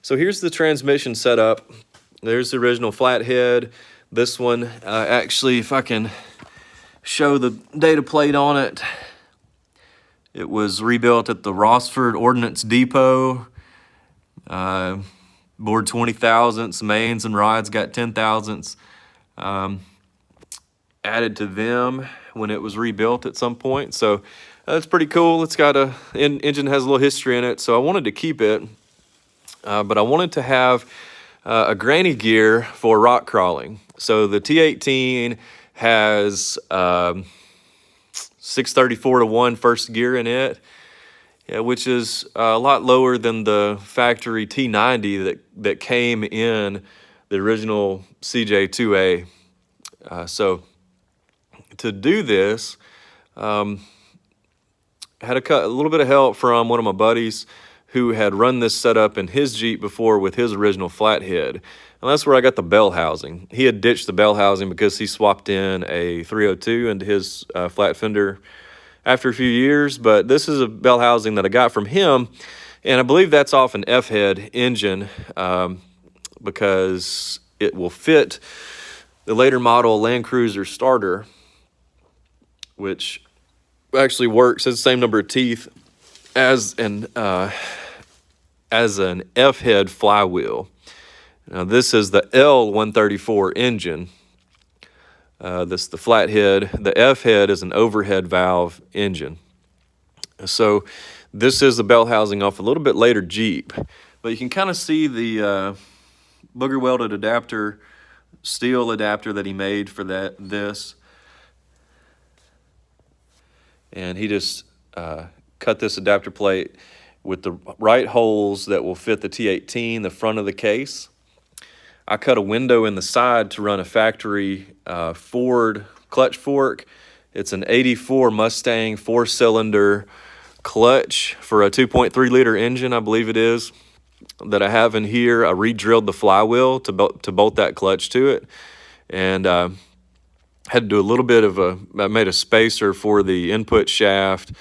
So here's the transmission setup. There's the original flathead. This one, actually, if I can show the data plate on it, it was rebuilt at the Rossford Ordnance Depot. Bored 20 thousandths, mains and rods got 10 thousandths. Added to them when it was rebuilt at some point. So that's pretty cool. It's got engine has a little history in it, so I wanted to keep it. But I wanted to have a granny gear for rock crawling. So the T18 has 634-to-1 first gear in it, which is a lot lower than the factory T90 that came in the original CJ2A. So to do this, had a little bit of help from one of my buddies who had run this setup in his Jeep before with his original flathead. And that's where I got the bell housing. He had ditched the bell housing because he swapped in a 302 into his flat fender after a few years. But this is a bell housing that I got from him. And I believe that's off an F-head engine because it will fit the later model Land Cruiser starter, which actually works, has the same number of teeth as an F-head flywheel. Now this is the L134 engine. This is the flathead. The F-head is an overhead valve engine. So this is the bell housing off a little bit later Jeep, but you can kind of see the booger welded adapter, steel adapter that he made for this. And he just cut this adapter plate with the right holes that will fit the T18, the front of the case. I cut a window in the side to run a factory Ford clutch fork. It's an 84 Mustang 4-cylinder clutch for a 2.3 liter engine, I believe it is, that I have in here. I re-drilled the flywheel to bolt that clutch to it. And had to do a little bit of I made a spacer for the input shaft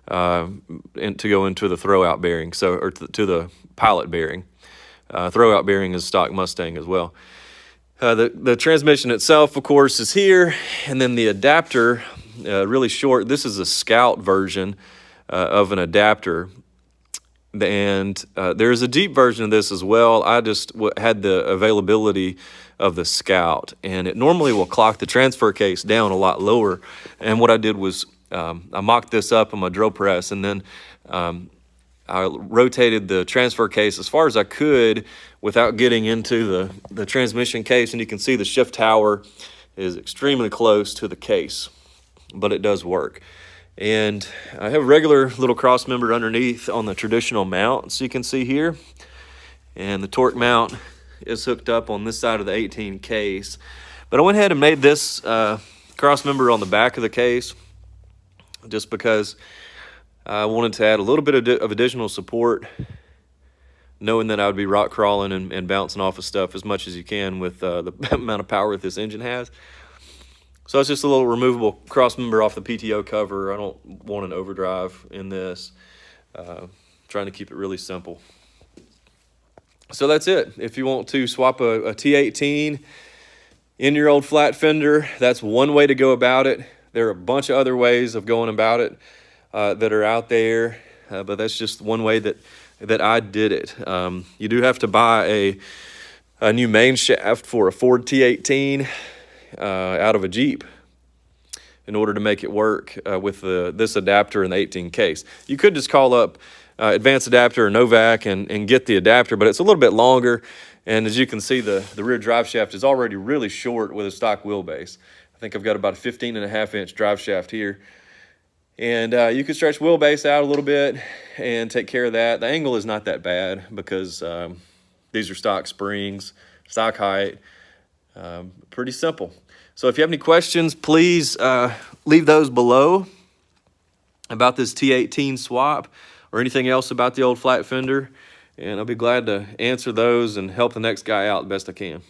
to go into the throwout bearing, or to the pilot bearing. Throwout bearing is stock Mustang as well. The transmission itself, of course, is here, and then the adapter, really short. This is a Scout version of an adapter, and there's a Jeep version of this as well. I just had the availability of the Scout, and it normally will clock the transfer case down a lot lower. And what I did was I mocked this up on my drill press, and then I rotated the transfer case as far as I could without getting into the transmission case. And you can see the shift tower is extremely close to the case, but it does work. And I have a regular little cross member underneath on the traditional mount, so you can see here. And the torque mount is hooked up on this side of the 18 case. But I went ahead and made this cross member on the back of the case just because I wanted to add a little bit of additional support, knowing that I would be rock crawling and bouncing off of stuff as much as you can with the amount of power that this engine has. So it's just a little removable cross member off the PTO cover. I don't want an overdrive in this. Trying to keep it really simple. So that's it. If you want to swap a T18 in your old flat fender, that's one way to go about it. There are a bunch of other ways of going about it that are out there, but that's just one way that I did it. You do have to buy a new main shaft for a Ford T18 out of a Jeep in order to make it work with this adapter and the 18 case. You could just call up Advanced Adapter or Novak and get the adapter, but it's a little bit longer. And as you can see, the rear drive shaft is already really short with a stock wheelbase. I think I've got about a 15.5-inch drive shaft here. And you can stretch wheelbase out a little bit and take care of that. The angle is not that bad because these are stock springs, stock height, pretty simple. So if you have any questions, please leave those below about this T18 swap or anything else about the old flat fender, and I'll be glad to answer those and help the next guy out the best I can.